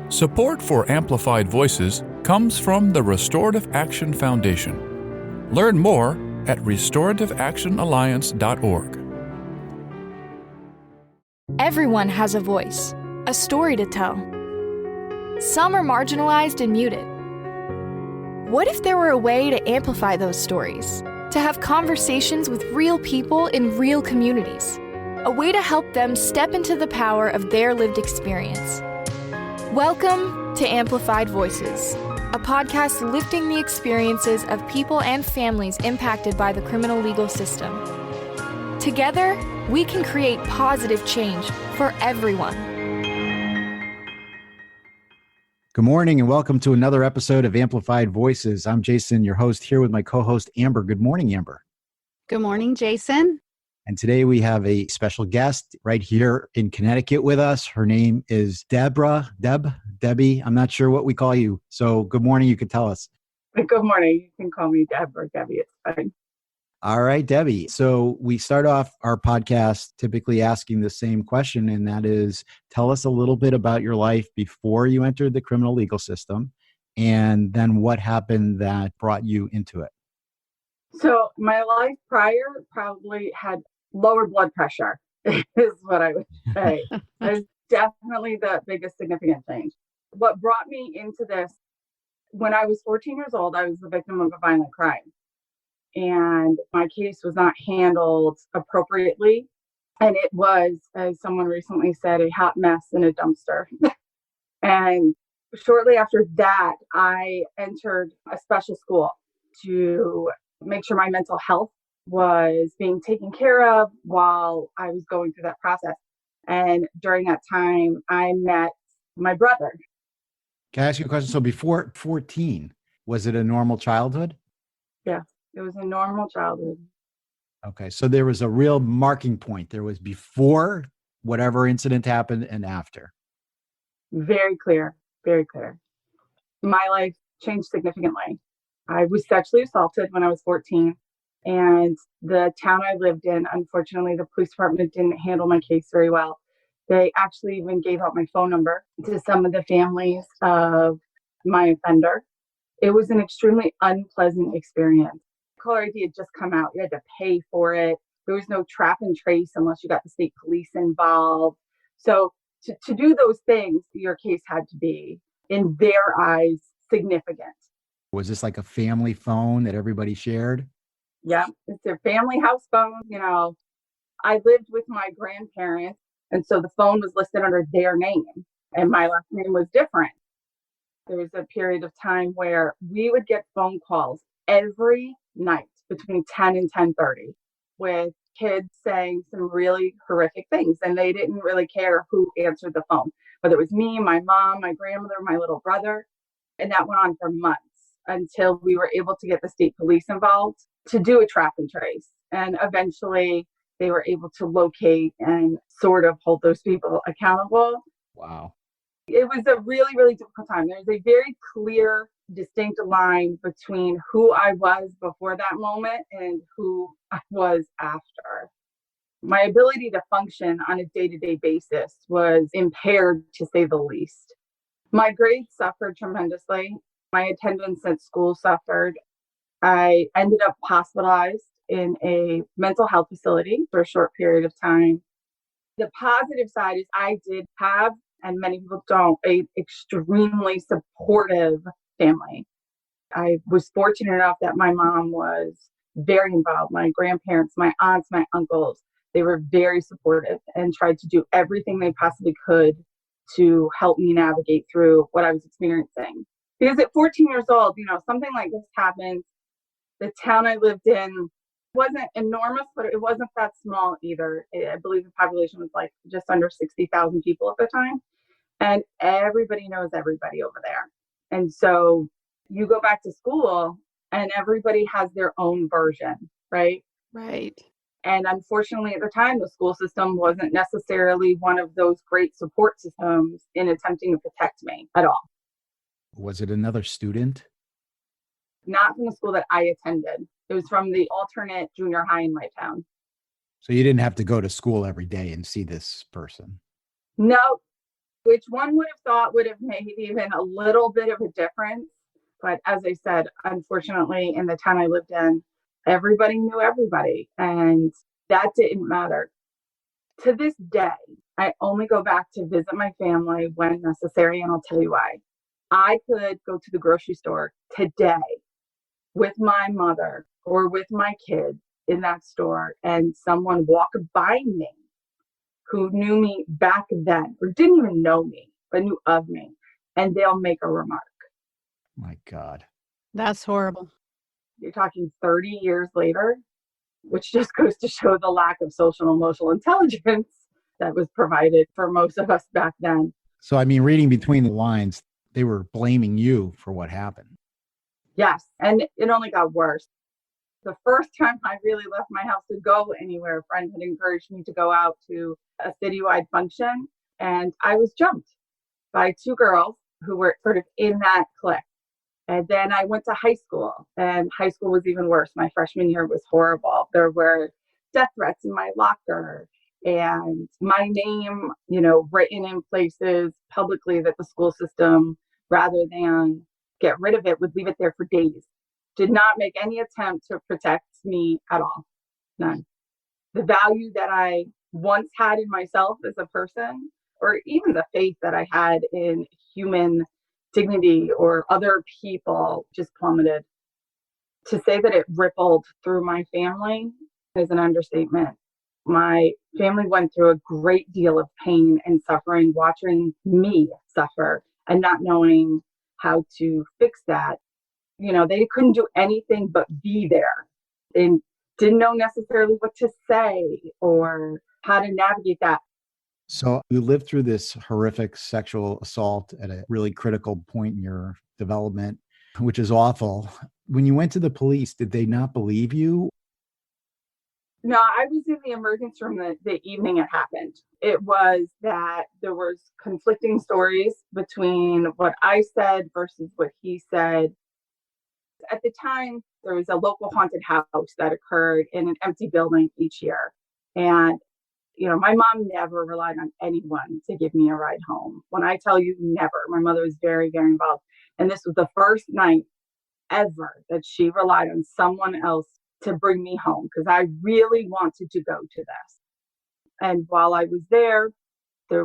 Support for Amplified Voices comes from the Restorative Action Foundation. Learn more at restorativeactionalliance.org. Everyone has a voice, a story to tell. Some are marginalized and muted. What if there were a way to amplify those stories? To have conversations with real people in real communities? A way to help them step into the power of their lived experience. Welcome to Amplified Voices, a podcast lifting the experiences of people and families impacted by the criminal legal system. Together, we can create positive change for everyone. Good morning and welcome to another episode of Amplified Voices. I'm Jason, your host, here with my co-host Amber. Good morning, Amber. Good morning, Jason. And today we have a special guest right here in Connecticut with us. Her name is Debbie. I'm not sure what we call you. So good morning. You could tell us. Good morning. You can call me Deb or Debbie. It's fine. All right, Debbie. So we start off our podcast typically asking the same question, and that is, tell us a little bit about your life before you entered the criminal legal system, and then what happened that brought you into it. So my life prior probably had lower blood pressure, is what I would say. That's definitely the biggest significant change. What brought me into this, when I was 14 years old, I was the victim of a violent crime. And my case was not handled appropriately. And it was, as someone recently said, a hot mess in a dumpster. And shortly after that, I entered a special school to make sure my mental health was being taken care of while I was going through that process. And during that time, I met my brother. Can I ask you a question? So before 14, was it a normal childhood? Yeah, it was a normal childhood. Okay, so there was a real marking point. There was before whatever incident happened and after. Very clear, very clear. My life changed significantly. I was sexually assaulted when I was 14. And the town I lived in, unfortunately, the police department didn't handle my case very well. They actually even gave out my phone number to some of the families of my offender. It was an extremely unpleasant experience. Caller ID had just come out. You had to pay for it. There was no trap and trace unless you got the state police involved. So to do those things, your case had to be, in their eyes, significant. Was this like a family phone that everybody shared? Yeah, it's their family house phone. You know, I lived with my grandparents, and so the phone was listed under their name, and my last name was different. There was a period of time where we would get phone calls every night between 10 and 10:30 with kids saying some really horrific things, and they didn't really care who answered the phone, whether it was me, my mom, my grandmother, my little brother, and that went on for months until we were able to get the state police involved to do a trap and trace. And eventually they were able to locate and sort of hold those people accountable. Wow. It was a really, really difficult time. There's a very clear, distinct line between who I was before that moment and who I was after. My ability to function on a day-to-day basis was impaired, to say the least. My grades suffered tremendously. My attendance at school suffered. I ended up hospitalized in a mental health facility for a short period of time. The positive side is I did have, and many people don't, a extremely supportive family. I was fortunate enough that my mom was very involved. My grandparents, my aunts, my uncles, they were very supportive and tried to do everything they possibly could to help me navigate through what I was experiencing. Because at 14 years old, you know, something like this happened. The town I lived in wasn't enormous, but it wasn't that small either. I believe the population was like just under 60,000 people at the time. And everybody knows everybody over there. And so you go back to school and everybody has their own version, right? Right. And unfortunately, at the time, the school system wasn't necessarily one of those great support systems in attempting to protect me at all. Was it another student? Not from the school that I attended. It was from the alternate junior high in my town. So you didn't have to go to school every day and see this person? No, which one would have thought would have made even a little bit of a difference. But as I said, unfortunately, in the town I lived in, everybody knew everybody, and that didn't matter. To this day, I only go back to visit my family when necessary, and I'll tell you why. I could go to the grocery store today with my mother or with my kids in that store, and someone walk by me who knew me back then or didn't even know me, but knew of me, and they'll make a remark. My God. That's horrible. You're talking 30 years later, which just goes to show the lack of social and emotional intelligence that was provided for most of us back then. So, I mean, reading between the lines, they were blaming you for what happened. Yes, and it only got worse. The first time I really left my house to go anywhere, a friend had encouraged me to go out to a citywide function, and I was jumped by two girls who were sort of in that clique. And then I went to high school, and high school was even worse. My freshman year was horrible. There were death threats in my locker and my name, written in places publicly that the school system, rather than get rid of it, would leave it there for days. Did not make any attempt to protect me at all. None. The value that I once had in myself as a person, or even the faith that I had in human dignity or other people, just plummeted. To say that it rippled through my family is an understatement. My family went through a great deal of pain and suffering, watching me suffer and not knowing how to fix that. They couldn't do anything but be there and didn't know necessarily what to say or how to navigate that. So you lived through this horrific sexual assault at a really critical point in your development, which is awful. When you went to the police, did they not believe you? No, I was in the emergency room the evening it happened. It was that there was conflicting stories between what I said versus what he said. At the time, there was a local haunted house that occurred in an empty building each year. And my mom never relied on anyone to give me a ride home. When I tell you never, my mother was very, very involved. And this was the first night ever that she relied on someone else to bring me home because I really wanted to go to this. And while I was there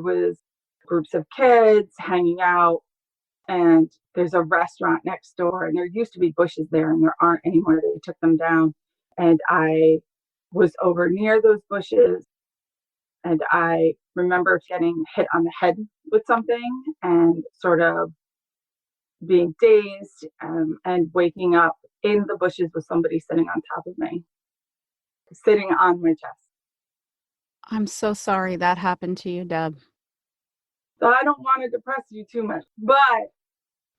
was groups of kids hanging out, and there's a restaurant next door, and there used to be bushes there and there aren't anymore. They took them down. And I was over near those bushes, and I remember getting hit on the head with something and sort of being dazed, and waking up in the bushes with somebody sitting on top of me, sitting on my chest. I'm so sorry that happened to you, Deb. So I don't want to depress you too much, but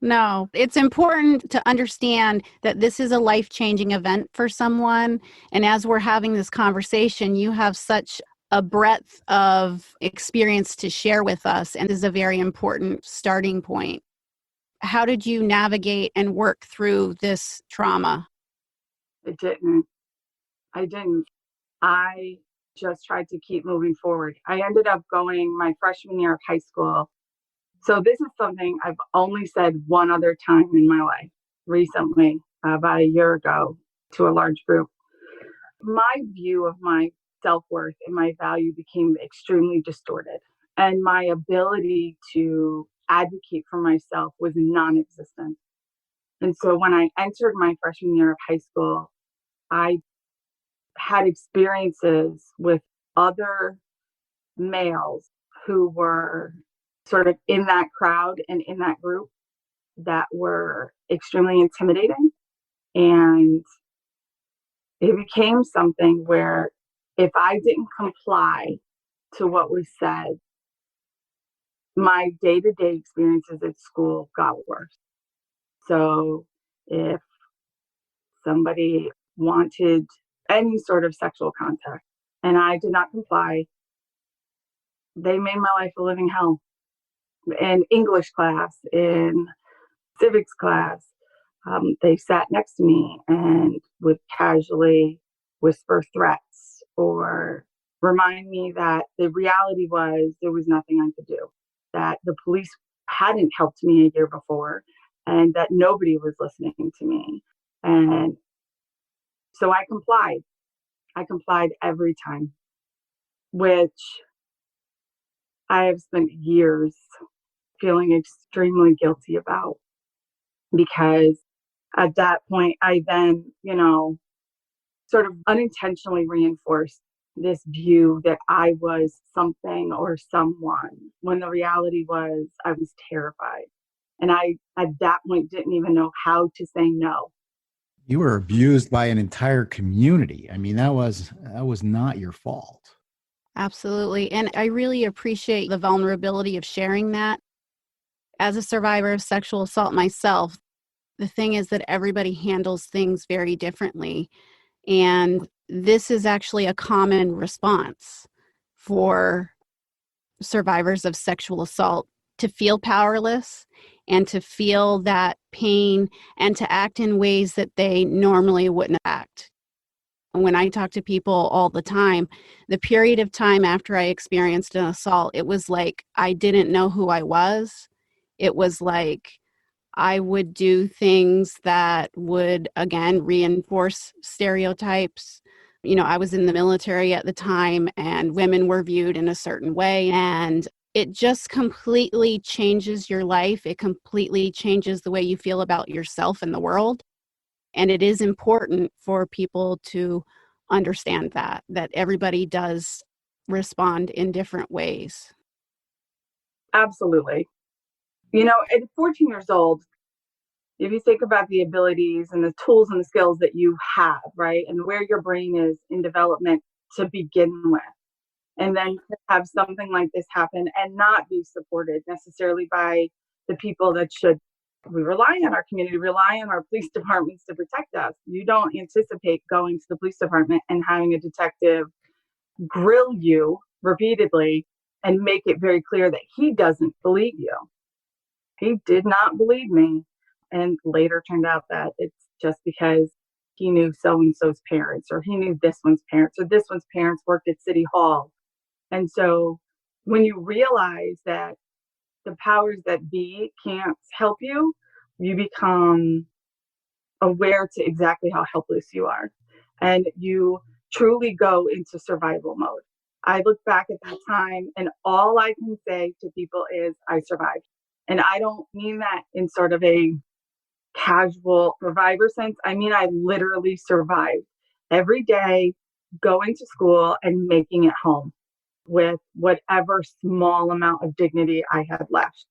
No, it's important to understand that this is a life-changing event for someone. And as we're having this conversation, you have such a breadth of experience to share with us. And this is a very important starting point. How did you navigate and work through this trauma? I didn't. I just tried to keep moving forward. I ended up going my freshman year of high school. So this is something I've only said one other time in my life, recently, about a year ago, to a large group. My view of my self-worth and my value became extremely distorted, and my ability to advocate for myself was non-existent. And so when I entered my freshman year of high school, I had experiences with other males who were sort of in that crowd and in that group that were extremely intimidating. And it became something where if I didn't comply to what was said, my day-to-day experiences at school got worse. So if somebody wanted any sort of sexual contact and I did not comply, they made my life a living hell. In English class, in civics class, they sat next to me and would casually whisper threats or remind me that the reality was there was nothing I could do. that the police hadn't helped me a year before and that nobody was listening to me. And so I complied. I complied every time, which I have spent years feeling extremely guilty about, because at that point, I then, sort of unintentionally reinforced this view that I was something or someone, when the reality was I was terrified. And I, at that point, didn't even know how to say no. You were abused by an entire community. I mean, that was not your fault. Absolutely. And I really appreciate the vulnerability of sharing that. As a survivor of sexual assault myself, the thing is that everybody handles things very differently. And this is actually a common response for survivors of sexual assault, to feel powerless and to feel that pain and to act in ways that they normally wouldn't act. When I talk to people all the time, the period of time after I experienced an assault, it was like I didn't know who I was. It was like I would do things that would, again, reinforce stereotypes. I was in the military at the time, and women were viewed in a certain way, and it just completely changes your life. It completely changes the way you feel about yourself and the world. And it is important for people to understand that everybody does respond in different ways. Absolutely. At 14 years old, if you think about the abilities and the tools and the skills that you have, right, and where your brain is in development to begin with, and then to have something like this happen and not be supported necessarily by the people that should. We rely on our community, rely on our police departments to protect us. You don't anticipate going to the police department and having a detective grill you repeatedly and make it very clear that he doesn't believe you. He did not believe me. And later turned out that it's just because he knew so-and-so's parents, or he knew this one's parents, or this one's parents worked at City Hall. And so when you realize that the powers that be can't help you, you become aware to exactly how helpless you are. And you truly go into survival mode. I look back at that time and all I can say to people is I survived. And I don't mean that in sort of a casual survivor sense. I mean, I literally survived every day, going to school and making it home with whatever small amount of dignity I had left.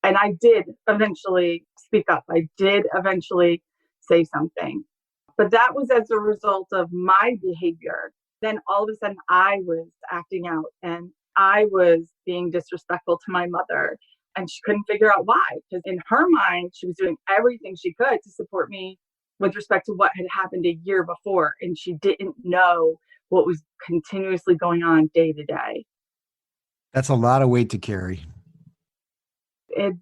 And I did eventually speak up. I did eventually say something. But that was as a result of my behavior. Then all of a sudden I was acting out and I was being disrespectful to my mother. And she couldn't figure out why. Because in her mind, she was doing everything she could to support me with respect to what had happened a year before. And she didn't know what was continuously going on day to day. That's a lot of weight to carry. It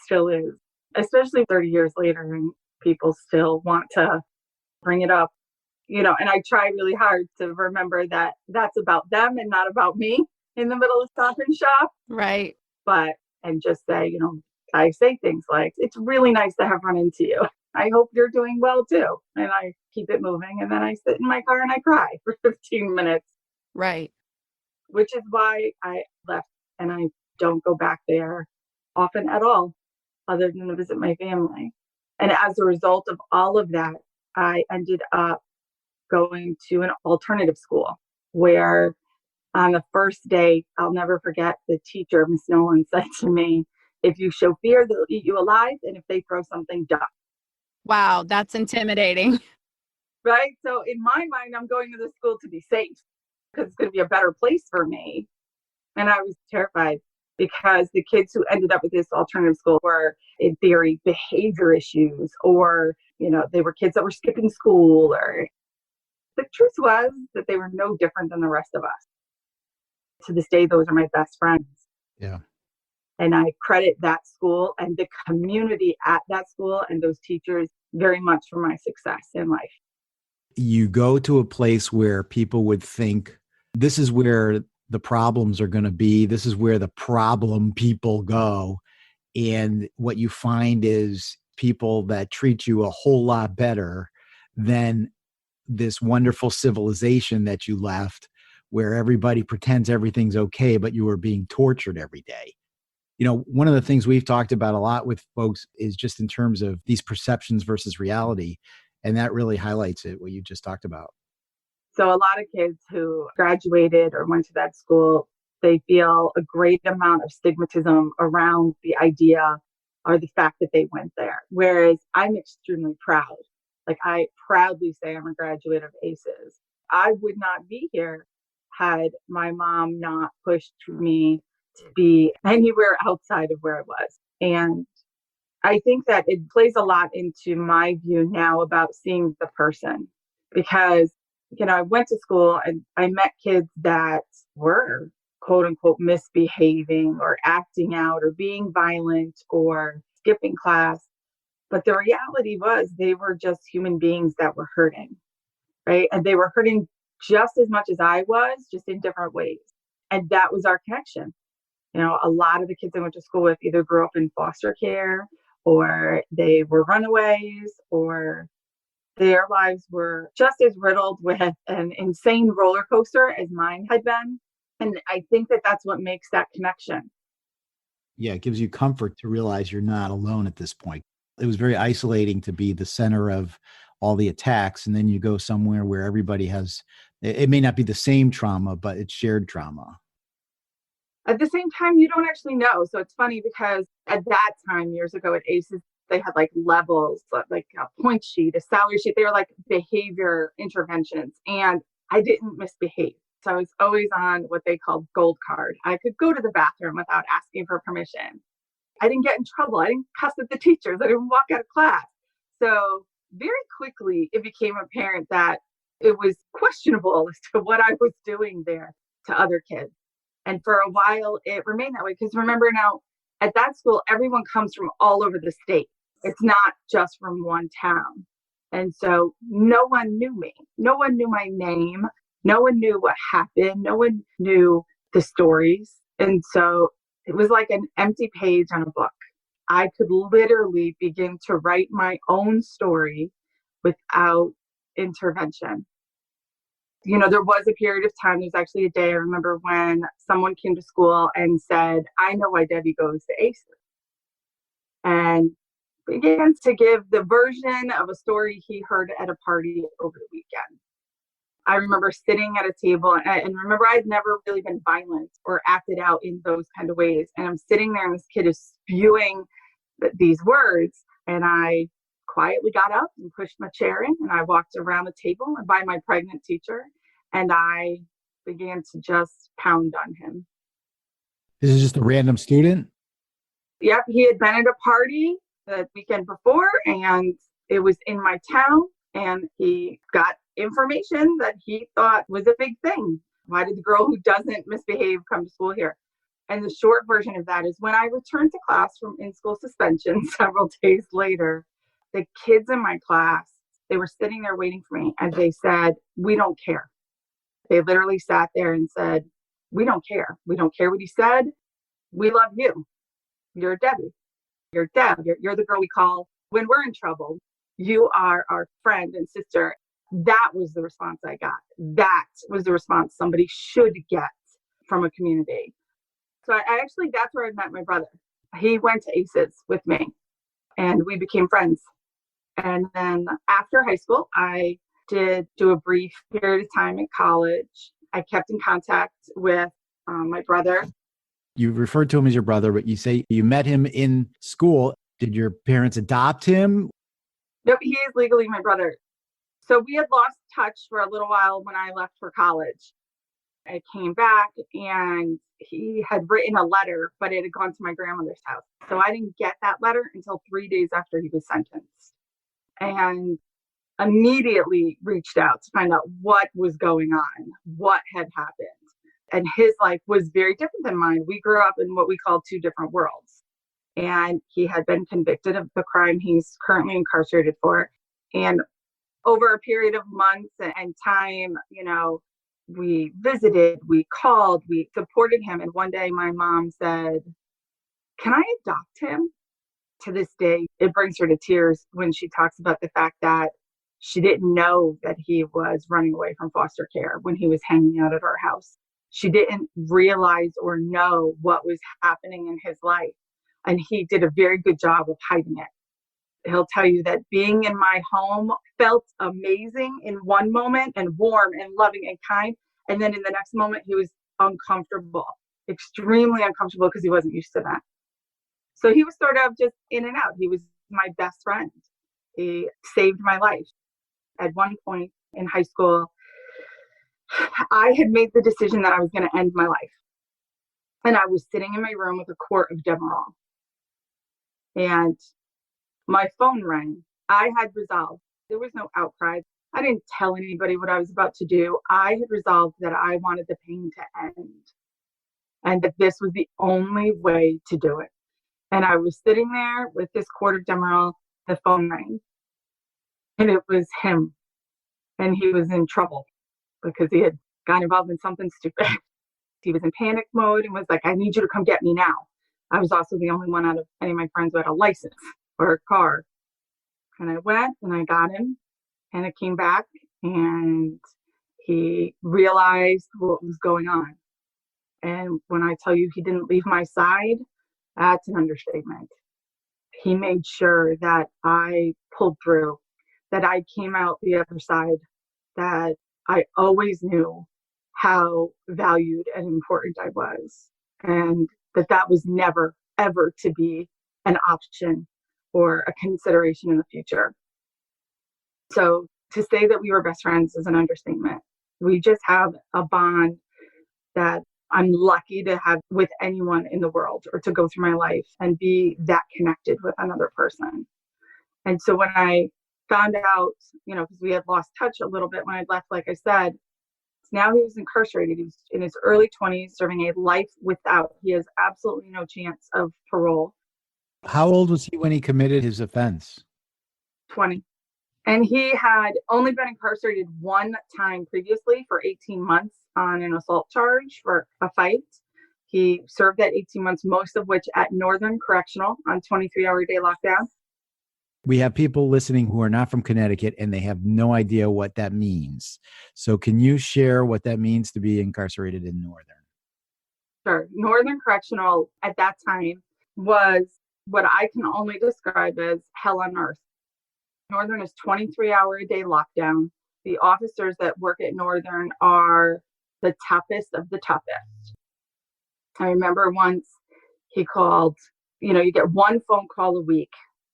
still is, especially 30 years later, and people still want to bring it up, and I try really hard to remember that that's about them and not about me in the middle of Stop and Shop. Right. And just say, I say things like, it's really nice to have run into you. I hope you're doing well too. And I keep it moving. And then I sit in my car and I cry for 15 minutes. Right. Which is why I left and I don't go back there often at all, other than to visit my family. And as a result of all of that, I ended up going to an alternative school where on the first day, I'll never forget, the teacher, Miss Nolan, said to me, if you show fear, they'll eat you alive. And if they throw something, die. Wow, that's intimidating. Right? So in my mind, I'm going to this school to be safe because it's going to be a better place for me. And I was terrified because the kids who ended up at this alternative school were, in theory, behavior issues, or, they were kids that were skipping school. Or the truth was that they were no different than the rest of us. To this day, those are my best friends. Yeah. And I credit that school and the community at that school and those teachers very much for my success in life. You go to a place where people would think this is where the problems are going to be. This is where the problem people go. And what you find is people that treat you a whole lot better than this wonderful civilization that you left, where everybody pretends everything's okay, but you are being tortured every day. You know, one of the things we've talked about a lot with folks is just in terms of these perceptions versus reality. And that really highlights it, what you just talked about. So a lot of kids who graduated or went to that school, they feel a great amount of stigmatism around the idea or the fact that they went there. Whereas I'm extremely proud. Like, I proudly say I'm a graduate of ACES. I would not be here had my mom not pushed me to be anywhere outside of where I was. And I think that it plays a lot into my view now about seeing the person, because, I went to school and I met kids that were quote unquote misbehaving or acting out or being violent or skipping class. But the reality was they were just human beings that were hurting, right? And they were hurting just as much as I was, just in different ways. And that was our connection. A lot of the kids I went to school with either grew up in foster care, or they were runaways, or their lives were just as riddled with an insane roller coaster as mine had been. And I think that that's what makes that connection. Yeah, it gives you comfort to realize you're not alone at this point. It was very isolating to be the center of all the attacks. And then you go somewhere where everybody has, it may not be the same trauma, but it's shared trauma. At the same time, you don't actually know. So it's funny because at that time, years ago at ACES, they had like levels, like a point sheet, a salary sheet. They were like behavior interventions. And I didn't misbehave. So I was always on what they called gold card. I could go to the bathroom without asking for permission. I didn't get in trouble. I didn't cuss at the teachers. I didn't walk out of class. So very quickly, it became apparent that it was questionable as to what I was doing there to other kids. And for a while, it remained that way. Because remember now, at that school, everyone comes from all over the state. It's not just from one town. And so no one knew me. No one knew my name. No one knew what happened. No one knew the stories. And so it was like an empty page on a book. I could literally begin to write my own story without intervention. There was a period of time, there's actually a day I remember when someone came to school and said, I know why Debbie goes to ACES. And began to give the version of a story he heard at a party over the weekend. I remember sitting at a table and remember I'd never really been violent or acted out in those kind of ways. And I'm sitting there and this kid is spewing these words, and I quietly got up and pushed my chair in, and I walked around the table and by my pregnant teacher, and I began to just pound on him. This is just a random student? Yep, he had been at a party the weekend before, and it was in my town, and he got information that he thought was a big thing. Why did the girl who doesn't misbehave come to school here? And the short version of that is when I returned to class from in-school suspension several days later, the kids in my class, they were sitting there waiting for me, and they said, we don't care. They literally sat there and said, we don't care. We don't care what he said. We love you. You're Debbie. You're Deb. You're the girl we call when we're in trouble. You are our friend and sister. That was the response I got. That was the response somebody should get from a community. So I actually, that's where I met my brother. He went to ACES with me and we became friends. And then after high school, I did do a brief period of time at college. I kept in contact with my brother. You referred to him as your brother, but you say you met him in school. Did your parents adopt him? Nope, he is legally my brother. So we had lost touch for a little while when I left for college. I came back and he had written a letter, but it had gone to my grandmother's house. So I didn't get that letter until 3 days after he was sentenced. And immediately reached out to find out what was going on, what had happened. And his life was very different than mine. We grew up in what we call two different worlds. And he had been convicted of the crime he's currently incarcerated for. And over a period of months and time, We visited, we called, we supported him. And one day my mom said, "Can I adopt him?" To this day, it brings her to tears when she talks about the fact that she didn't know that he was running away from foster care when he was hanging out at our house. She didn't realize or know what was happening in his life. And he did a very good job of hiding it. He'll tell you that being in my home felt amazing in one moment and warm and loving and kind. And then in the next moment, he was uncomfortable, extremely uncomfortable because he wasn't used to that. So he was sort of just in and out. He was my best friend. He saved my life. At one point in high school, I had made the decision that I was going to end my life. And I was sitting in my room with a quart of Demerol. And my phone rang. I had resolved. There was no outcry. I didn't tell anybody what I was about to do. I had resolved that I wanted the pain to end and that this was the only way to do it. And I was sitting there with this quart of Demerol. The phone rang. And it was him. And he was in trouble because he had gotten involved in something stupid. He was in panic mode and was like, "I need you to come get me now." I was also the only one out of any of my friends who had a license or a car. And I went and I got him, and I came back and he realized what was going on. And when I tell you he didn't leave my side, that's an understatement. He made sure that I pulled through, that I came out the other side, that I always knew how valued and important I was, and that was never, ever to be an option or a consideration in the future. So to say that we were best friends is an understatement. We just have a bond that I'm lucky to have with anyone in the world, or to go through my life and be that connected with another person. And so when I found out, because we had lost touch a little bit when I left, like I said, now he was incarcerated. He was in his early 20s, serving a life without. He has absolutely no chance of parole. How old was he when he committed his offense? 20. And he had only been incarcerated one time previously for 18 months on an assault charge for a fight. He served that 18 months, most of which at Northern Correctional on 23-hour-a-day lockdown. We have people listening who are not from Connecticut and they have no idea what that means. So can you share what that means to be incarcerated in Northern? Sure. Northern Correctional at that time was what I can only describe as hell on earth. Northern is 23-hour-a-day lockdown. The officers that work at Northern are the toughest of the toughest. I remember once he called, you get one phone call a week,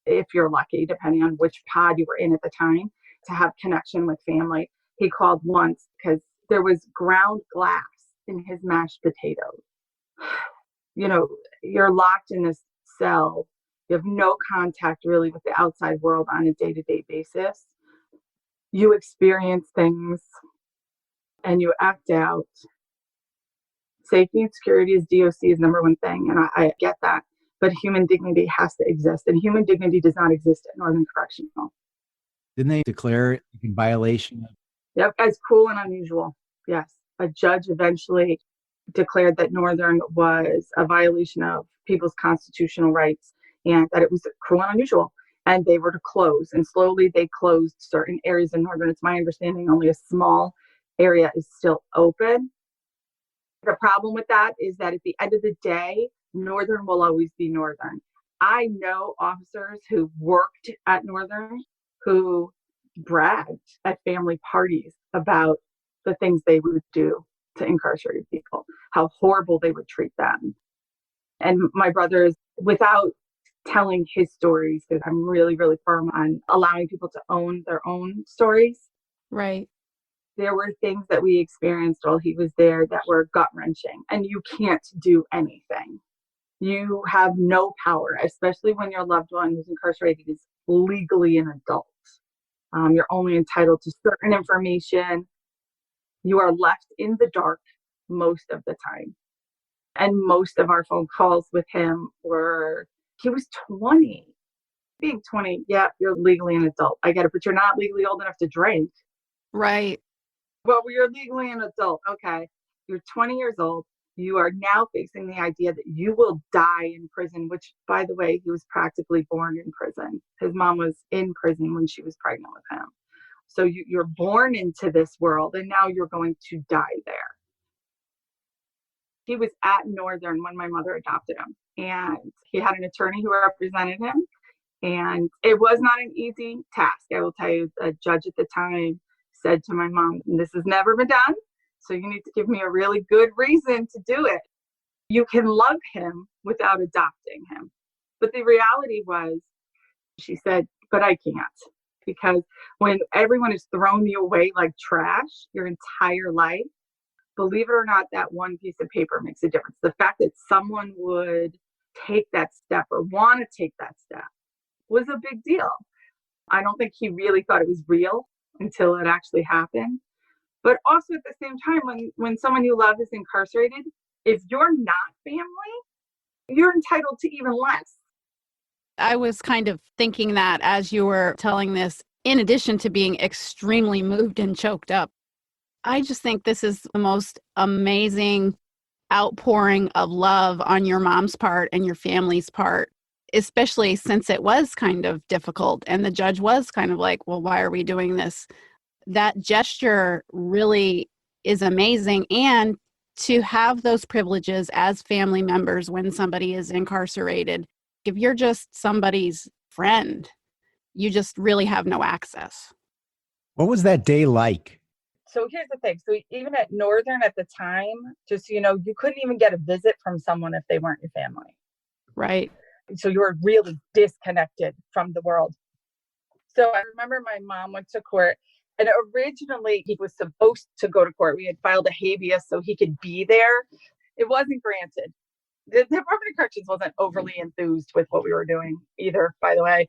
if you're lucky, depending on which pod you were in at the time, to have connection with family. He called once because there was ground glass in his mashed potatoes. You're locked in this cell. You have no contact really with the outside world on a day-to-day basis. You experience things and you act out. Safety and security is DOC's number one thing, and I get that. But human dignity has to exist, and human dignity does not exist at Northern Correctional. Didn't they declare it in violation? Yep, as cruel and unusual. Yes. A judge eventually declared that Northern was a violation of people's constitutional rights and that it was cruel and unusual. And they were to close. And slowly they closed certain areas in Northern. It's my understanding only a small area is still open. The problem with that is that at the end of the day, Northern will always be Northern. I know officers who worked at Northern who bragged at family parties about the things they would do to incarcerated people, how horrible they would treat them. And my brother is, without telling his stories, because I'm really, really firm on allowing people to own their own stories. Right. There were things that we experienced while he was there that were gut-wrenching, and you can't do anything. You have no power, especially when your loved one who's incarcerated is legally an adult. You're only entitled to certain information. You are left in the dark most of the time. And most of our phone calls with him he was 20. Being 20, yeah, you're legally an adult. I get it, but you're not legally old enough to drink. Right. Well, you're legally an adult. Okay. You're 20 years old. You are now facing the idea that you will die in prison, which, by the way, he was practically born in prison. His mom was in prison when she was pregnant with him. So you're born into this world and now you're going to die there. He was at Northern when my mother adopted him, and he had an attorney who represented him. And it was not an easy task. I will tell you, the judge at the time said to my mom, "This has never been done, so you need to give me a really good reason to do it. You can love him without adopting him." But the reality was, she said, "But I can't." Because when everyone has thrown you away like trash your entire life, believe it or not, that one piece of paper makes a difference. The fact that someone would take that step or want to take that step was a big deal. I don't think he really thought it was real until it actually happened. But also at the same time, when someone you love is incarcerated, if you're not family, you're entitled to even less. I was kind of thinking that as you were telling this, in addition to being extremely moved and choked up. I just think this is the most amazing outpouring of love on your mom's part and your family's part, especially since it was kind of difficult and the judge was kind of like, well, why are we doing this? That gesture really is amazing. And to have those privileges as family members when somebody is incarcerated, if you're just somebody's friend, you just really have no access. What was that day like? So here's the thing. So even at Northern at the time, just so you know, you couldn't even get a visit from someone if they weren't your family. Right. So you were really disconnected from the world. So I remember my mom went to court, and originally he was supposed to go to court. We had filed a habeas so he could be there. It wasn't granted. The Department of Corrections wasn't overly enthused with what we were doing either, by the way.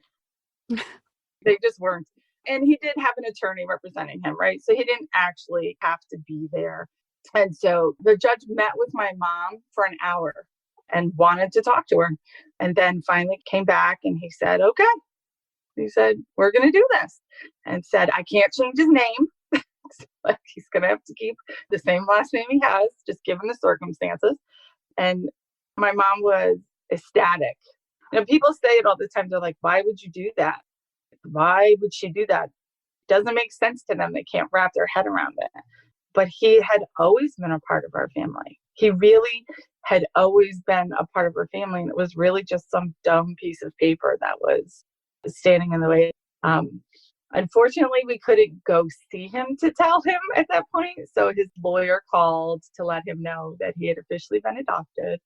They just weren't. And he did have an attorney representing him, right? So he didn't actually have to be there. And so the judge met with my mom for an hour and wanted to talk to her. And then finally came back and he said, okay. He said, we're going to do this. And said, I can't change his name. Like he's going to have to keep the same last name he has, just given the circumstances. And my mom was ecstatic. You know, people say it all the time. They're like, why would you do that? Why would she do that? Doesn't make sense to them. They can't wrap their head around it. But he had always been a part of our family. He really had always been a part of our family. And it was really just some dumb piece of paper that was standing in the way. Unfortunately, we couldn't go see him to tell him at that point. So his lawyer called to let him know that he had officially been adopted.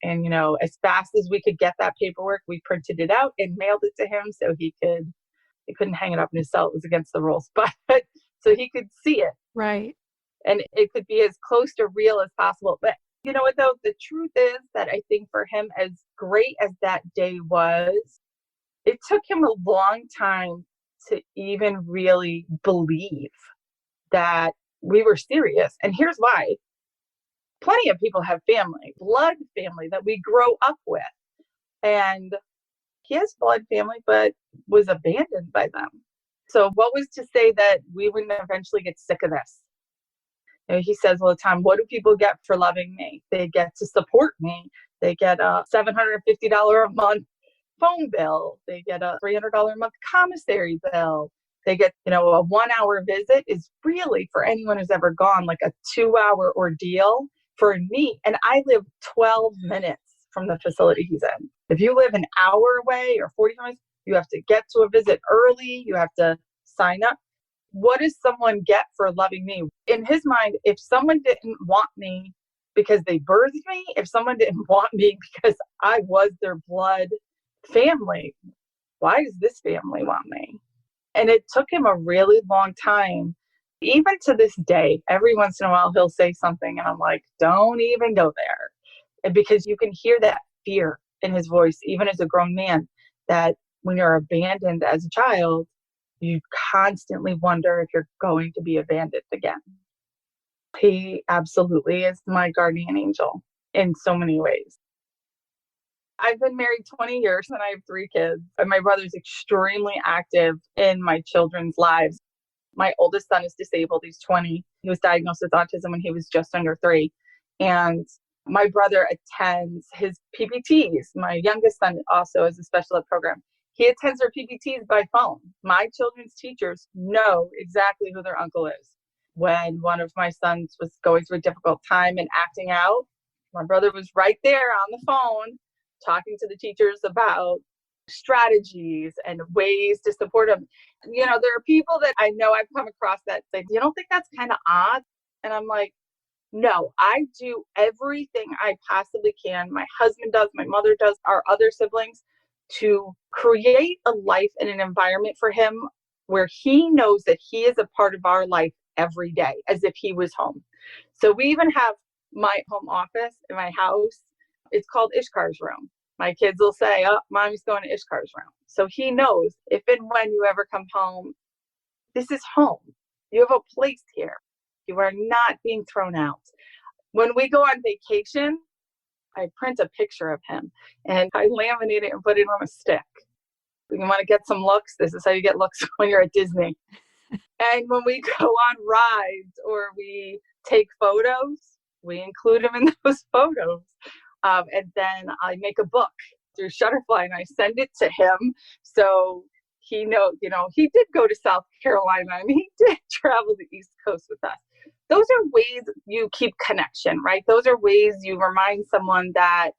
And, you know, as fast as we could get that paperwork, we printed it out and mailed it to him so he couldn't hang it up in his cell. It was against the rules, but so he could see it. Right. And it could be as close to real as possible. But you know what, though? The truth is that I think for him, as great as that day was, it took him a long time to even really believe that we were serious. And here's why. Plenty of people have family, blood family that we grow up with. And he has blood family, but was abandoned by them. So what was to say that we wouldn't eventually get sick of this? You know, he says all the time, what do people get for loving me? They get to support me. They get a $750 a month phone bill. They get a $300 a month commissary bill. They get, you know, a 1 hour visit is really, for anyone who's ever gone, like a 2 hour ordeal for me. And I live 12 minutes from the facility he's in. If you live an hour away or 40 minutes, you have to get to a visit early. You have to sign up. What does someone get for loving me? In his mind, if someone didn't want me because they birthed me, if someone didn't want me because I was their blood family, why does this family want me? And it took him a really long time. Even to this day, every once in a while, he'll say something and I'm like, don't even go there. And because you can hear that fear in his voice, even as a grown man, that when you're abandoned as a child, you constantly wonder if you're going to be abandoned again. He absolutely is my guardian angel in so many ways. I've been married 20 years and I have 3 kids. And my brother's extremely active in my children's lives. My oldest son is disabled. He's 20. He was diagnosed with autism when he was just under 3. And my brother attends his PPTs. My youngest son also has a special ed program. He attends their PPTs by phone. My children's teachers know exactly who their uncle is. When one of my sons was going through a difficult time and acting out, my brother was right there on the phone talking to the teachers about strategies and ways to support them. You know, there are people that I know I've come across that say, you don't think that's kind of odd? And I'm like, no, I do everything I possibly can. My husband does, my mother does, our other siblings, to create a life and an environment for him where he knows that he is a part of our life every day, as if he was home. So we even have my home office in my house. It's called Ishkar's room. My kids will say, oh, mommy's going to Ishkar's room. So he knows if and when you ever come home, this is home. You have a place here. You are not being thrown out. When we go on vacation, I print a picture of him and I laminate it and put it on a stick. You want to get some looks? This is how you get looks when you're at Disney. And when we go on rides or we take photos, we include him in those photos. And then I make a book through Shutterfly and I send it to him. So he knows, you know, he did go to South Carolina and he did travel the East Coast with us. Those are ways you keep connection, right? Those are ways you remind someone that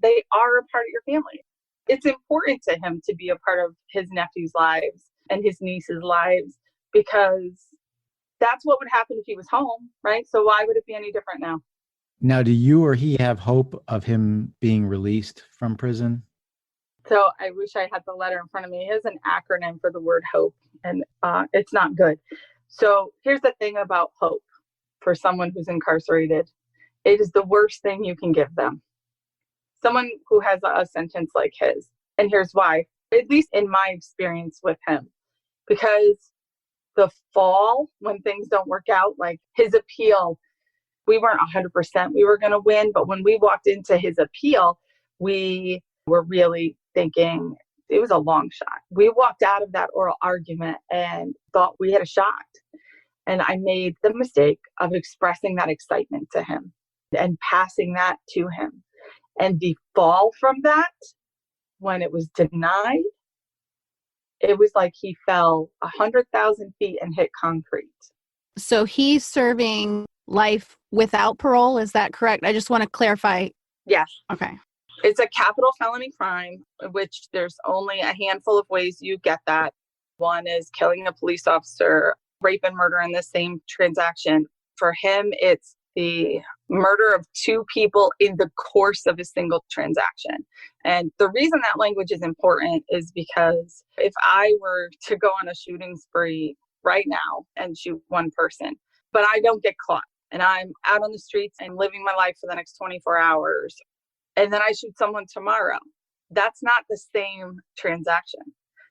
they are a part of your family. It's important to him to be a part of his nephew's lives and his niece's lives because that's what would happen if he was home, right? So why would it be any different now? Now, do you or he have hope of him being released from prison? So I wish I had the letter in front of me. It is an acronym for the word hope, and it's not good. So here's the thing about hope for someone who's incarcerated. It is the worst thing you can give them. Someone who has a sentence like his. And here's why, at least in my experience with him, because the fall, when things don't work out, like his appeal, we weren't 100% we were going to win. But when we walked into his appeal, we were really thinking it was a long shot. We walked out of that oral argument and thought we had a shot. And I made the mistake of expressing that excitement to him and passing that to him. And the fall from that, when it was denied, it was like he fell 100,000 feet and hit concrete. So he's serving life without parole. Is that correct? I just want to clarify. Yes. Okay. It's a capital felony crime, which there's only a handful of ways you get that. One is killing a police officer, rape and murder in the same transaction. For him, it's the murder of 2 people in the course of a single transaction. And the reason that language is important is because if I were to go on a shooting spree right now and shoot one person, but I don't get caught and I'm out on the streets and living my life for the next 24 hours, and then I shoot someone tomorrow, that's not the same transaction.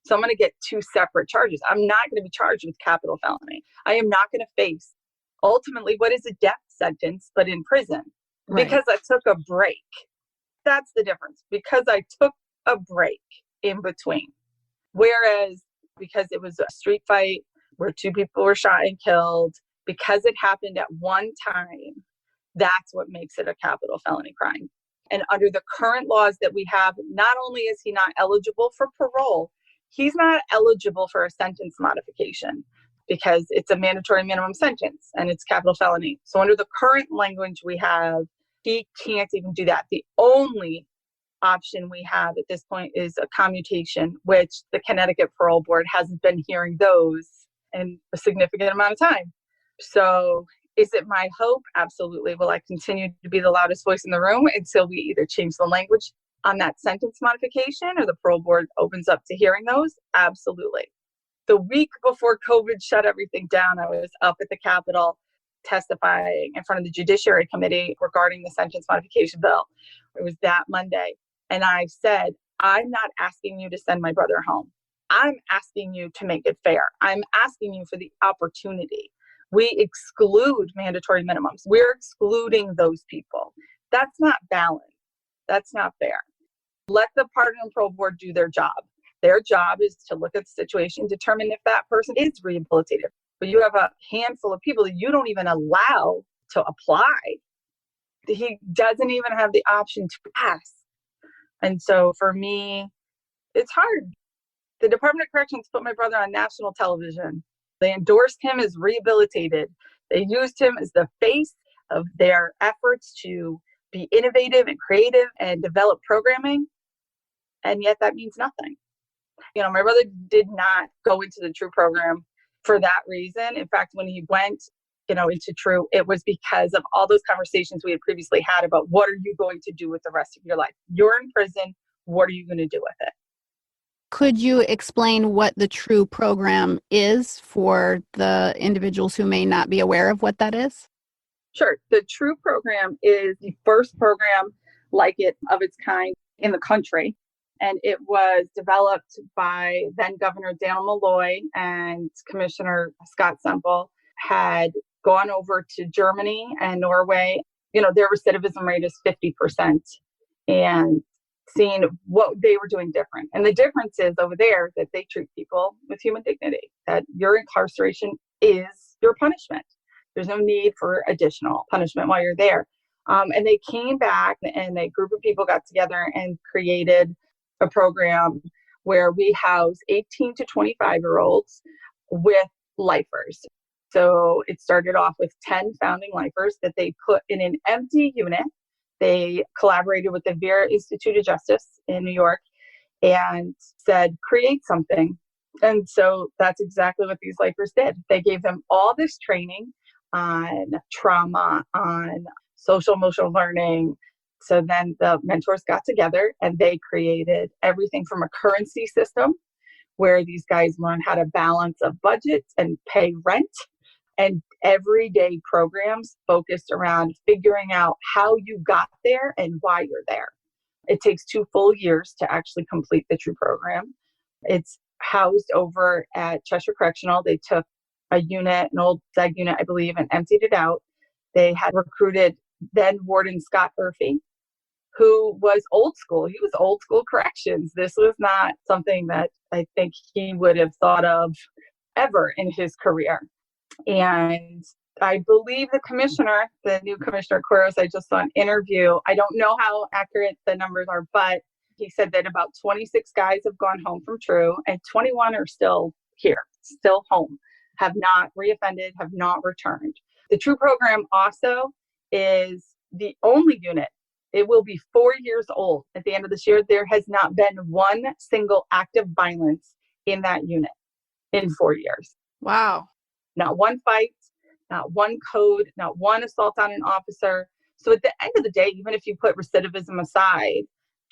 So I'm going to get 2 separate charges. I'm not going to be charged with capital felony. I am not going to face ultimately what is a death sentence, but in prison, because I took a break. That's the difference, because I took a break in between. Whereas because it was a street fight where 2 people were shot and killed, because it happened at one time, that's what makes it a capital felony crime. And under the current laws that we have, not only is he not eligible for parole, he's not eligible for a sentence modification because it's a mandatory minimum sentence and it's capital felony. So under the current language we have, he can't even do that. The only option we have at this point is a commutation, which the Connecticut Parole Board hasn't been hearing those in a significant amount of time. So is it my hope? Absolutely. Will I continue to be the loudest voice in the room until we either change the language on that sentence modification or the parole board opens up to hearing those? Absolutely. The week before COVID shut everything down, I was up at the Capitol testifying in front of the Judiciary Committee regarding the sentence modification bill. It was that Monday. And I said, I'm not asking you to send my brother home. I'm asking you to make it fair. I'm asking you for the opportunity. We exclude mandatory minimums. We're excluding those people. That's not balanced. That's not fair. Let the Pardon and Parole Board do their job. Their job is to look at the situation, determine if that person is rehabilitated. but you have a handful of people that you don't even allow to apply. He doesn't even have the option to ask. And so for me, it's hard. The Department of Corrections put my brother on national television. They endorsed him as rehabilitated. They used him as the face of their efforts to be innovative and creative and develop programming. And yet that means nothing. My brother did not go into the TRUE program for that reason. In fact, when he went, into TRUE, it was because of all those conversations we had previously had about what are you going to do with the rest of your life? You're in prison. What are you going to do with it? Could you explain what the TRUE program is for the individuals who may not be aware of what that is? Sure. The TRUE program is the first program like it of its kind in the country. And it was developed by then Governor Daniel Malloy, and Commissioner Scott Semple had gone over to Germany and Norway. Their recidivism rate is 50%, and seeing what they were doing different. And the difference is over there that they treat people with human dignity, that your incarceration is your punishment. There's no need for additional punishment while you're there. And they came back, and a group of people got together and created a program where we house 18 to 25-year-olds with lifers. So it started off with 10 founding lifers that they put in an empty unit. They collaborated with the Vera Institute of Justice in New York and said, create something. And so that's exactly what these lifers did. They gave them all this training on trauma, on social emotional learning. So then the mentors got together and they created everything from a currency system where these guys learn how to balance a budget and pay rent, and everyday programs focused around figuring out how you got there and why you're there. It takes 2 full years to actually complete the TRUE program. It's housed over at Cheshire Correctional. They took a unit, an old SEG unit, I believe, and emptied it out. They had recruited then Warden Scott Urfey, who was old school. He was old school corrections. This was not something that I think he would have thought of ever in his career. And I believe the new commissioner, Quiros, I just saw an interview. I don't know how accurate the numbers are, but he said that about 26 guys have gone home from TRUE and 21 are still here, still home, have not reoffended, have not returned. The TRUE program also is the only unit. It will be 4 years old at the end of this year. There has not been one single act of violence in that unit in 4 years. Wow. Not one fight, not one code, not one assault on an officer. So at the end of the day, even if you put recidivism aside,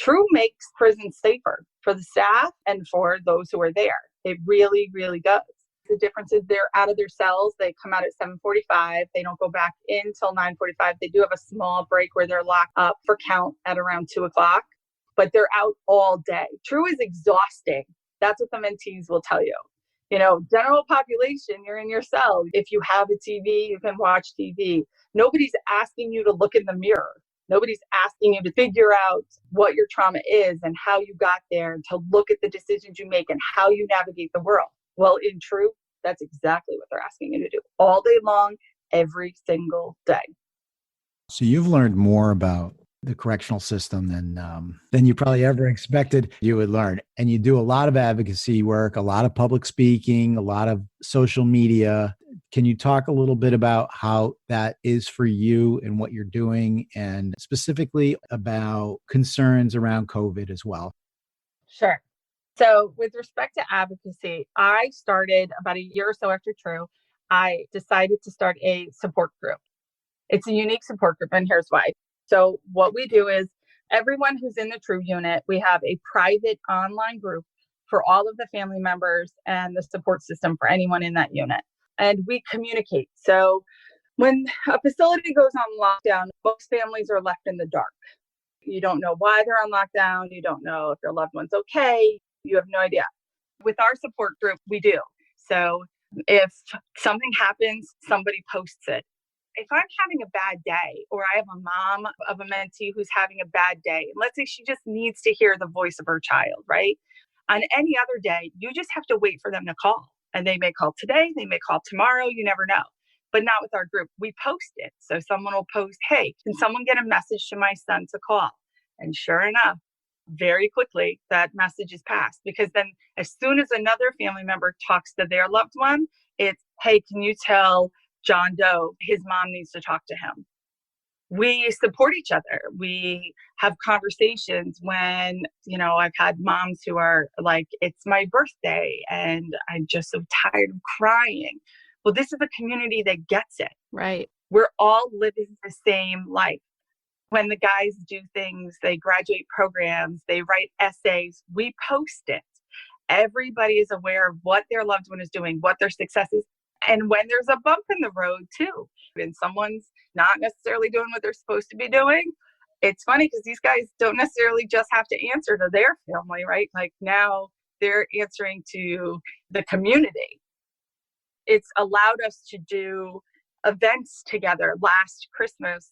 TRUE makes prisons safer for the staff and for those who are there. It really, really does. The difference is they're out of their cells. They come out at 7:45. They don't go back in till 9:45. They do have a small break where they're locked up for count at around 2:00, but they're out all day. TRUE is exhausting. That's what the mentees will tell you. General population, you're in your cell. If you have a TV, you can watch TV. Nobody's asking you to look in the mirror. Nobody's asking you to figure out what your trauma is and how you got there, and to look at the decisions you make and how you navigate the world. Well, in TRUE, that's exactly what they're asking you to do all day long, every single day. So you've learned more about the correctional system than you probably ever expected you would learn. And you do a lot of advocacy work, a lot of public speaking, a lot of social media. Can you talk a little bit about how that is for you and what you're doing, and specifically about concerns around COVID as well? Sure. So with respect to advocacy, I started about a year or so after TRUE. I decided to start a support group. It's a unique support group, and here's why. So what we do is everyone who's in the TRUE unit, we have a private online group for all of the family members and the support system for anyone in that unit. And we communicate. So when a facility goes on lockdown, most families are left in the dark. You don't know why they're on lockdown. You don't know if your loved one's okay. You have no idea. With our support group, we do. So if something happens, somebody posts it. If I'm having a bad day, or I have a mom of a mentee who's having a bad day, and let's say she just needs to hear the voice of her child, right? On any other day, you just have to wait for them to call. And they may call today, they may call tomorrow, you never know. But not with our group. We post it. So someone will post, hey, can someone get a message to my son to call? And sure enough, very quickly, that message is passed. Because then as soon as another family member talks to their loved one, it's, hey, can you tell John Doe his mom needs to talk to him? We support each other. We have conversations when, I've had moms who are like, it's my birthday and I'm just so tired of crying. Well, this is a community that gets it. Right. We're all living the same life. When the guys do things, they graduate programs, they write essays, we post it. Everybody is aware of what their loved one is doing, what their success is. And when there's a bump in the road too, and someone's not necessarily doing what they're supposed to be doing, it's funny because these guys don't necessarily just have to answer to their family, right? Like now they're answering to the community. It's allowed us to do events together. Last Christmas,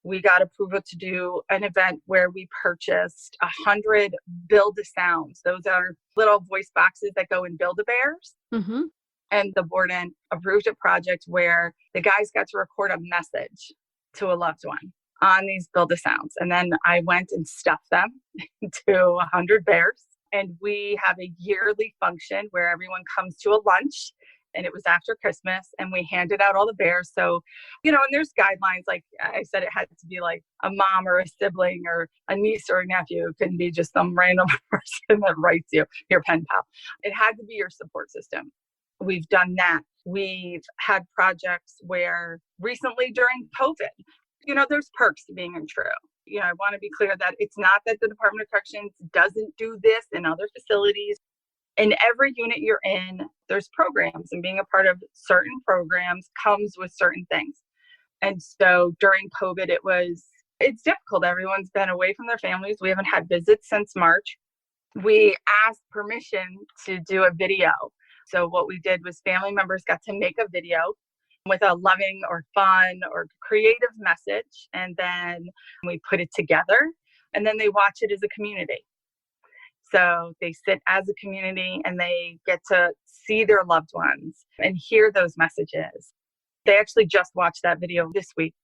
we got approval to do an event where we purchased 100 Build-A-Sounds. Those are little voice boxes that go in Build-A-Bears. Mm-hmm. And the warden approved a project where the guys got to record a message to a loved one on these Build-A-Sounds. And then I went and stuffed them into 100 bears. And we have a yearly function where everyone comes to a lunch. And it was after Christmas, and we handed out all the bears. So, and there's guidelines. Like I said, it had to be like a mom or a sibling or a niece or a nephew. It couldn't be just some random person that writes you, your pen pal. It had to be your support system. We've done that. We've had projects where recently during COVID, there's perks to being in TRUE. I want to be clear that it's not that the Department of Corrections doesn't do this in other facilities. In every unit you're in, there's programs, and being a part of certain programs comes with certain things. And so during COVID, it's difficult. Everyone's been away from their families. We haven't had visits since March. We asked permission to do a video. So what we did was family members got to make a video with a loving or fun or creative message. And then we put it together, and then they watch it as a community. So they sit as a community and they get to see their loved ones and hear those messages. They actually just watched that video this week.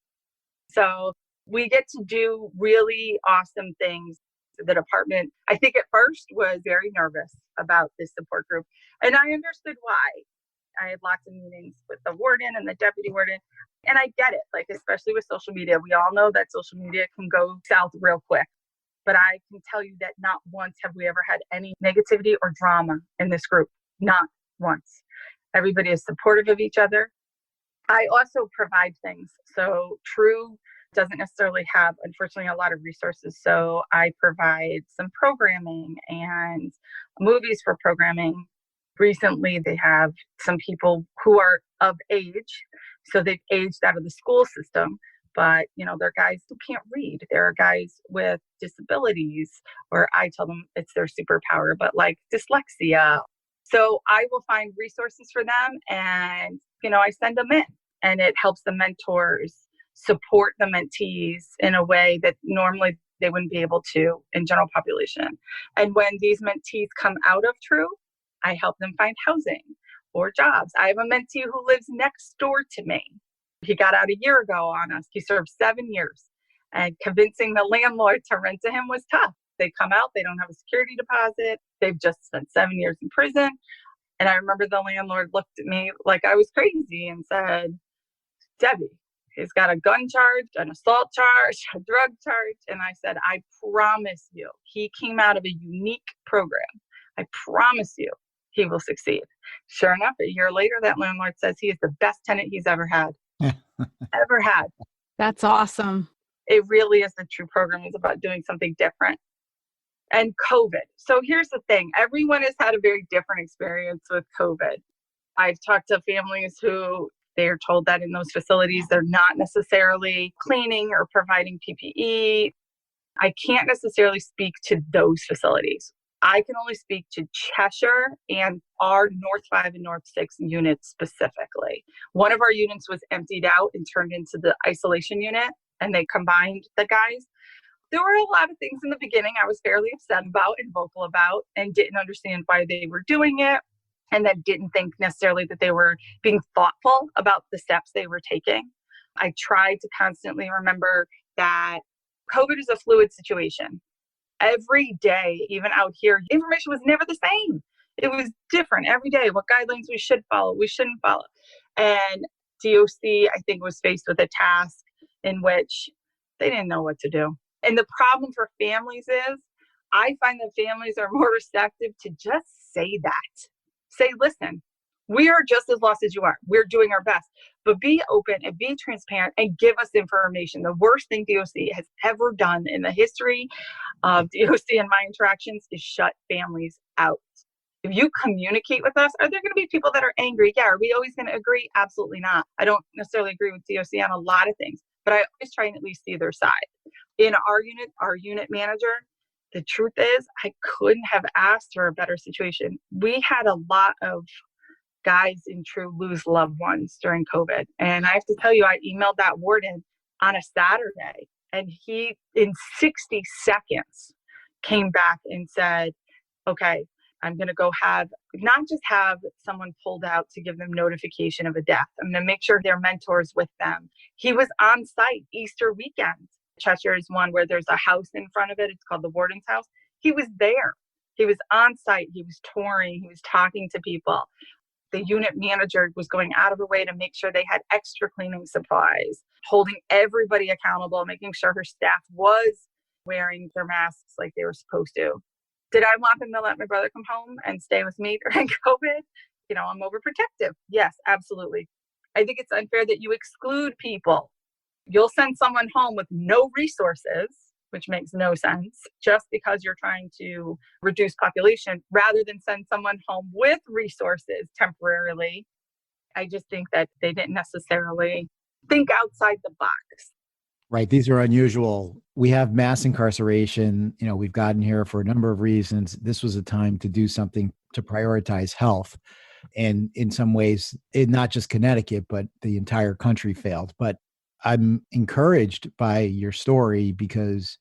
So we get to do really awesome things. The department, I think at first was very nervous about this support group. And I understood why. I had lots of meetings with the warden and the deputy warden. And I get it, like especially with social media. We all know that social media can go south real quick. But I can tell you that not once have we ever had any negativity or drama in this group. Not once. Everybody is supportive of each other. I also provide things. So TRUE doesn't necessarily have, unfortunately, a lot of resources. So I provide some programming and movies for programming. Recently, they have some people who are of age. So they've aged out of the school system. But, they're guys who can't read. There are guys with disabilities, or I tell them it's their superpower, but like dyslexia. So I will find resources for them and, I send them in, and it helps the mentors support the mentees in a way that normally they wouldn't be able to in general population. And when these mentees come out of TRUE, I help them find housing or jobs. I have a mentee who lives next door to me. He got out a year ago on us. He served 7 years, and convincing the landlord to rent to him was tough. They come out, they don't have a security deposit. They've just spent 7 years in prison. And I remember the landlord looked at me like I was crazy and said, Debbie, he's got a gun charge, an assault charge, a drug charge. And I said, I promise you, he came out of a unique program. I promise you he will succeed. Sure enough, a year later, that landlord says he is the best tenant he's ever had. Ever had. That's awesome. It really is a TRUE program. It's about doing something different. And COVID. So here's the thing. Everyone has had a very different experience with COVID. I've talked to families who they are told that in those facilities, they're not necessarily cleaning or providing PPE. I can't necessarily speak to those facilities. I can only speak to Cheshire and our North 5 and North 6 units specifically. One of our units was emptied out and turned into the isolation unit, and they combined the guys. There were a lot of things in the beginning I was fairly upset about and vocal about and didn't understand why they were doing it. and that didn't think necessarily that they were being thoughtful about the steps they were taking. I tried to constantly remember that COVID is a fluid situation. Every day, even out here, information was never the same. It was different every day, what guidelines we should follow, we shouldn't follow. And DOC, I think, was faced with a task in which they didn't know what to do. And the problem for families is, I find that families are more receptive to just say that. Say, listen, we are just as lost as you are. We're doing our best, but be open and be transparent and give us information. The worst thing DOC has ever done in the history of DOC and my interactions is shut families out. If you communicate with us, are there going to be people that are angry? Yeah. Are we always going to agree? Absolutely not. I don't necessarily agree with DOC on a lot of things, but I always try and at least see their side. In our unit manager, the truth is I couldn't have asked for a better situation. We had a lot of guys in True lose loved ones during COVID. And I have to tell you, I emailed that warden on a Saturday, and he, in 60 seconds, came back and said, okay, I'm going to go not just have someone pulled out to give them notification of a death. I'm going to make sure their mentor's with them. He was on site Easter weekend. Cheshire is one where there's a house in front of it. It's called the warden's house. He was there. He was on site. He was touring. He was talking to people. The unit manager was going out of her way to make sure they had extra cleaning supplies, holding everybody accountable, making sure her staff was wearing their masks like they were supposed to. Did I want them to let my brother come home and stay with me during COVID? I'm overprotective. Yes, absolutely. I think it's unfair that you exclude people. You'll send someone home with no resources, which makes no sense, just because you're trying to reduce population, rather than send someone home with resources temporarily. I just think that they didn't necessarily think outside the box. Right. These are unusual. We have mass incarceration. We've gotten here for a number of reasons. This was a time to do something to prioritize health. And in some ways, not just Connecticut, but the entire country failed. But I'm encouraged by your story because,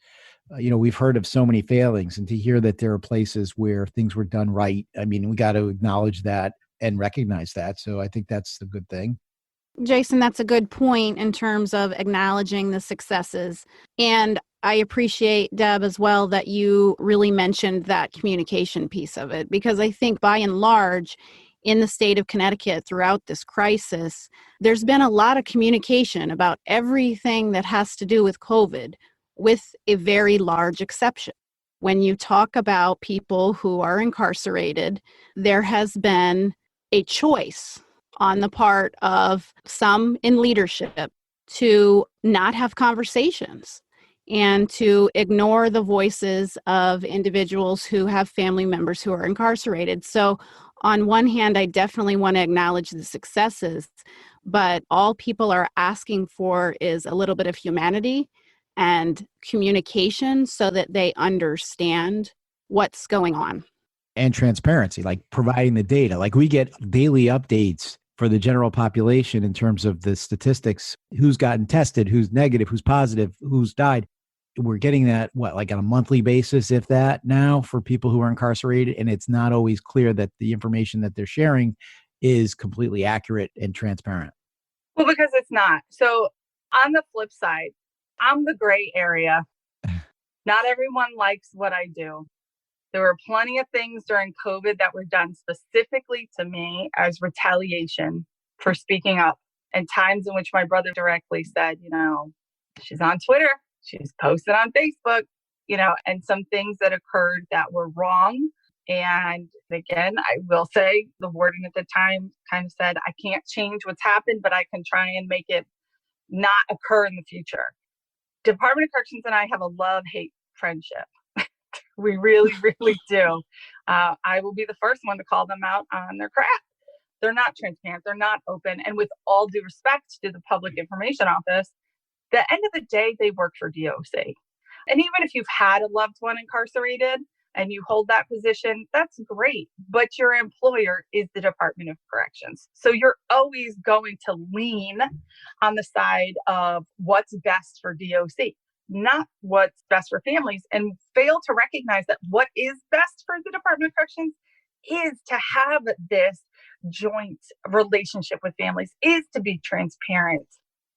we've heard of so many failings, and to hear that there are places where things were done right. I mean, we got to acknowledge that and recognize that. So I think that's a good thing. Jason, that's a good point in terms of acknowledging the successes. And I appreciate, Deb, as well, that you really mentioned that communication piece of it, because I think by and large, in the state of Connecticut throughout this crisis, there's been a lot of communication about everything that has to do with COVID, with a very large exception. When you talk about people who are incarcerated, there has been a choice on the part of some in leadership to not have conversations and to ignore the voices of individuals who have family members who are incarcerated. So on one hand, I definitely want to acknowledge the successes, but all people are asking for is a little bit of humanity and communication so that they understand what's going on. And transparency, like providing the data. Like we get daily updates for the general population in terms of the statistics, who's gotten tested, who's negative, who's positive, who's died. We're getting that, like on a monthly basis, if that now, for people who are incarcerated. And it's not always clear that the information that they're sharing is completely accurate and transparent. Well, because it's not. So on the flip side, I'm the gray area. Not everyone likes what I do. There were plenty of things during COVID that were done specifically to me as retaliation for speaking up, and times in which my brother directly said, she's on Twitter, she's posted on Facebook, and some things that occurred that were wrong. And again, I will say the warden at the time kind of said, I can't change what's happened, but I can try and make it not occur in the future. Department of Corrections and I have a love-hate friendship. We really, really do. I will be the first one to call them out on their crap. They're not transparent. They're not open. And with all due respect to the Public Information Office, the end of the day, they work for DOC. And even if you've had a loved one incarcerated and you hold that position, that's great. But your employer is the Department of Corrections. So you're always going to lean on the side of what's best for DOC, not what's best for families, and fail to recognize that what is best for the Department of Corrections is to have this joint relationship with families, is to be transparent,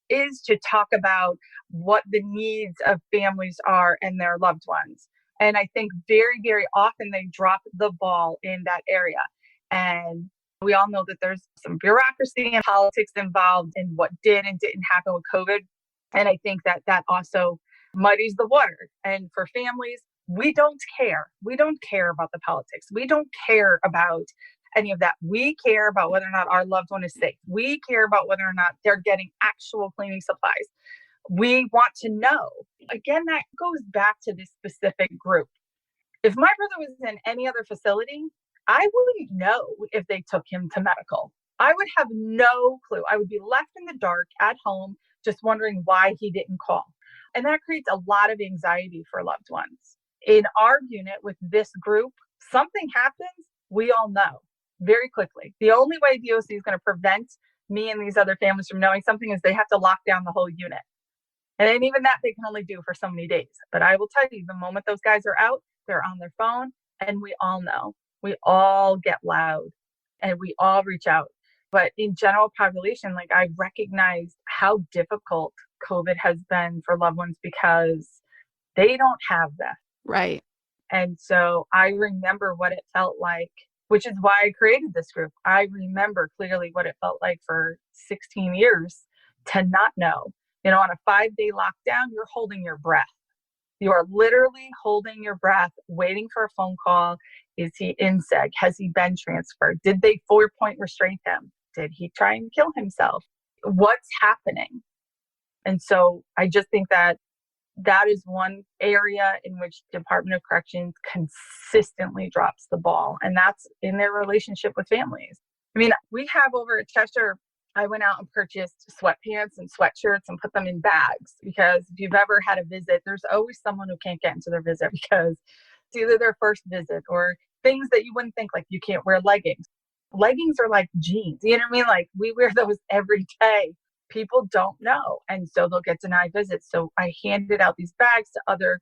is to talk about what the needs of families are and their loved ones. And I think very, very often they drop the ball in that area. And we all know that there's some bureaucracy and politics involved in what did and didn't happen with COVID. And I think that that also muddies the water. And for families, we don't care. We don't care about the politics. We don't care about any of that. We care about whether or not our loved one is safe. We care about whether or not they're getting actual cleaning supplies. We want to know. Again, that goes back to this specific group. If my brother was in any other facility, I wouldn't know if they took him to medical. I would have no clue. I would be left in the dark at home, just wondering why he didn't call. And that creates a lot of anxiety for loved ones. In our unit with this group, something happens, we all know very quickly. The only way DOC is going to prevent me and these other families from knowing something is they have to lock down the whole unit. And even that they can only do for so many days. But I will tell you, the moment those guys are out, they're on their phone, and we all know. We all get loud and we all reach out. But in general population, like, I recognize how difficult COVID has been for loved ones because they don't have that. Right. And so I remember what it felt like, which is why I created this group. I remember clearly what it felt like for 16 years to not know. You know, on a 5-day lockdown, you're holding your breath. You are literally holding your breath, waiting for a phone call. Is he in seg? Has he been transferred? Did they 4-point restrain him? Did he try and kill himself? What's happening? And so I just think that that is one area in which Department of Corrections consistently drops the ball, and that's in their relationship with families. I mean, we have over at Cheshire, I went out and purchased sweatpants and sweatshirts and put them in bags because if you've ever had a visit, there's always someone who can't get into their visit because it's either their first visit or things that you wouldn't think, like you can't wear leggings. Leggings are like jeans, you know what I mean? Like, we wear those every day. People don't know. And so they'll get denied visits. So I handed out these bags to other,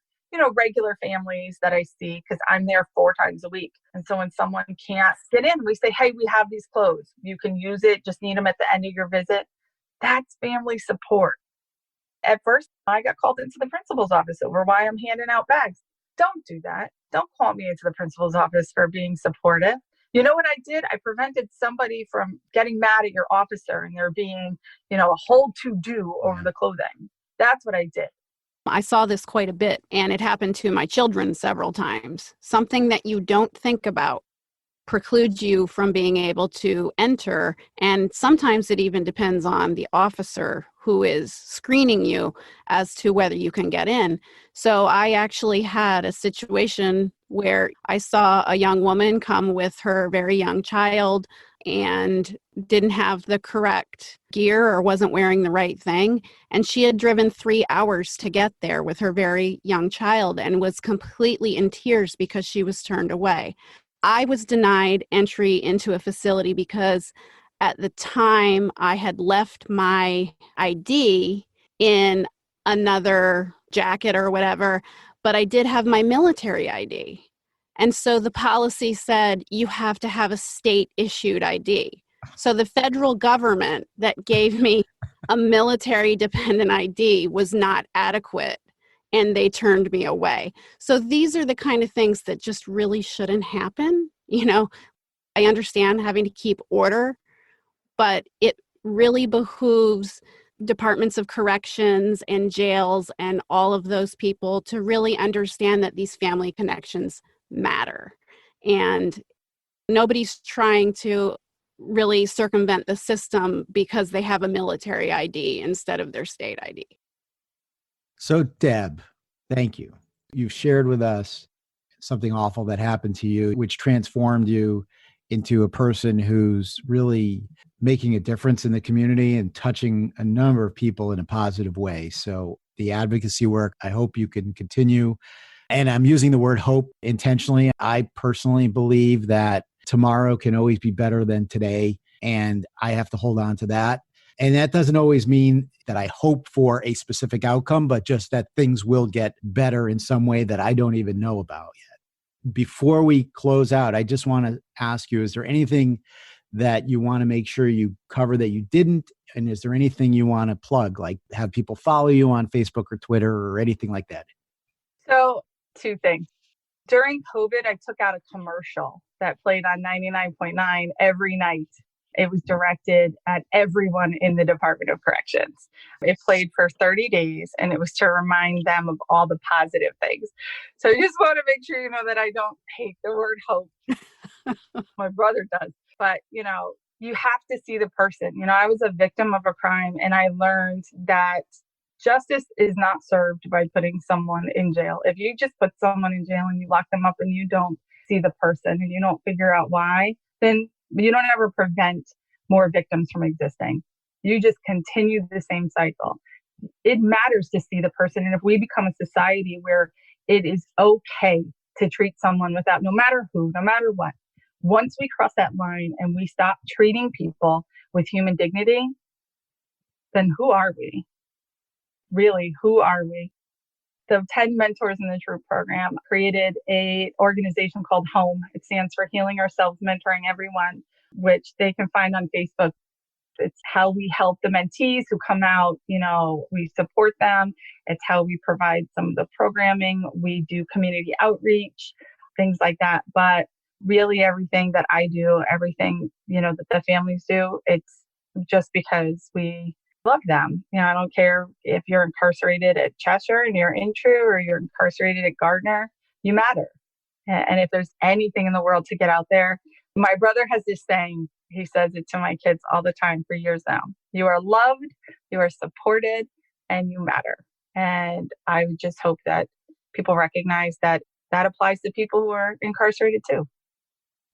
regular families that I see because I'm there 4 times a week. And so when someone can't get in, we say, hey, we have these clothes. You can use it. Just need them at the end of your visit. That's family support. At first, I got called into the principal's office over why I'm handing out bags. Don't do that. Don't call me into the principal's office for being supportive. You know what I did? I prevented somebody from getting mad at your officer and there being, a whole to-do over the clothing. That's what I did. I saw this quite a bit, and it happened to my children several times. Something that you don't think about precludes you from being able to enter, and sometimes it even depends on the officer who is screening you as to whether you can get in. So I actually had a situation where I saw a young woman come with her very young child and didn't have the correct gear or wasn't wearing the right thing. And she had driven 3 hours to get there with her very young child and was completely in tears because she was turned away. I was denied entry into a facility because at the time I had left my ID in another jacket or whatever, but I did have my military ID. And so the policy said you have to have a state-issued ID. So the federal government that gave me a military-dependent ID was not adequate, and they turned me away. So these are the kind of things that just really shouldn't happen. I understand having to keep order, but it really behooves departments of corrections and jails and all of those people to really understand that these family connections matter. And nobody's trying to really circumvent the system because they have a military ID instead of their state ID. So, Deb, thank you. You've shared with us something awful that happened to you, which transformed you into a person who's really making a difference in the community and touching a number of people in a positive way. So the advocacy work, I hope you can continue. And I'm using the word hope intentionally. I personally believe that tomorrow can always be better than today. And I have to hold on to that. And that doesn't always mean that I hope for a specific outcome, but just that things will get better in some way that I don't even know about yet. before we close out, I just want to ask you, is there anything that you want to make sure you cover that you didn't? And is there anything you want to plug, like have people follow you on Facebook or Twitter or anything like that? So, two things. During COVID, I took out a commercial that played on 99.9 every night. It was directed at everyone in the Department of Corrections. It played for 30 days, and it was to remind them of all the positive things. So I just want to make sure you know that I don't hate the word hope. My brother does. But, you have to see the person. I was a victim of a crime, and I learned that justice is not served by putting someone in jail. If you just put someone in jail and you lock them up and you don't see the person and you don't figure out why, then you don't ever prevent more victims from existing. You just continue the same cycle. It matters to see the person. And if we become a society where it is okay to treat someone without, no matter who, no matter what, once we cross that line and we stop treating people with human dignity, then who are we? Really, who are we? The 10 Mentors in the Truth program created an organization called HOME. It stands for Healing Ourselves, Mentoring Everyone, which they can find on Facebook. It's how we help the mentees who come out, we support them. It's how we provide some of the programming. We do community outreach, things like that. But really everything that I do, everything, that the families do, it's just because we love them. I don't care if you're incarcerated at Cheshire and you're in True or you're incarcerated at Gardner, you matter. And if there's anything in the world to get out there, my brother has this saying, he says it to my kids all the time for years now. You are loved, you are supported, and you matter. And I just hope that people recognize that that applies to people who are incarcerated too.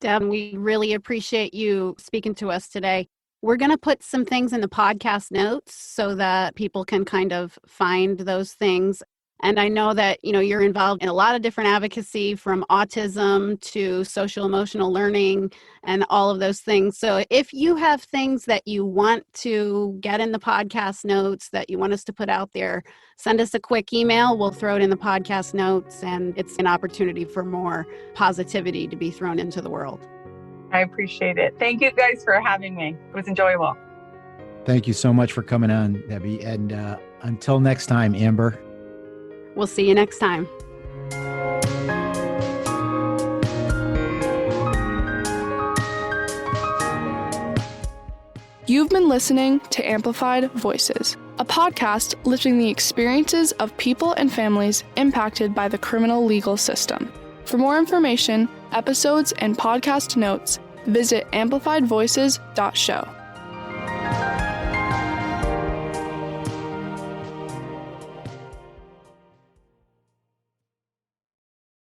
Deb, we really appreciate you speaking to us today. We're going to put some things in the podcast notes so that people can kind of find those things. And I know that, you're involved in a lot of different advocacy, from autism to social emotional learning and all of those things. So if you have things that you want to get in the podcast notes that you want us to put out there, send us a quick email. We'll throw it in the podcast notes, and it's an opportunity for more positivity to be thrown into the world. I appreciate it. Thank you guys for having me. It was enjoyable. Thank you so much for coming on, Debbie. And until next time, Amber. We'll see you next time. You've been listening to Amplified Voices, a podcast lifting the experiences of people and families impacted by the criminal legal system. For more information, episodes, and podcast notes, visit amplifiedvoices.show.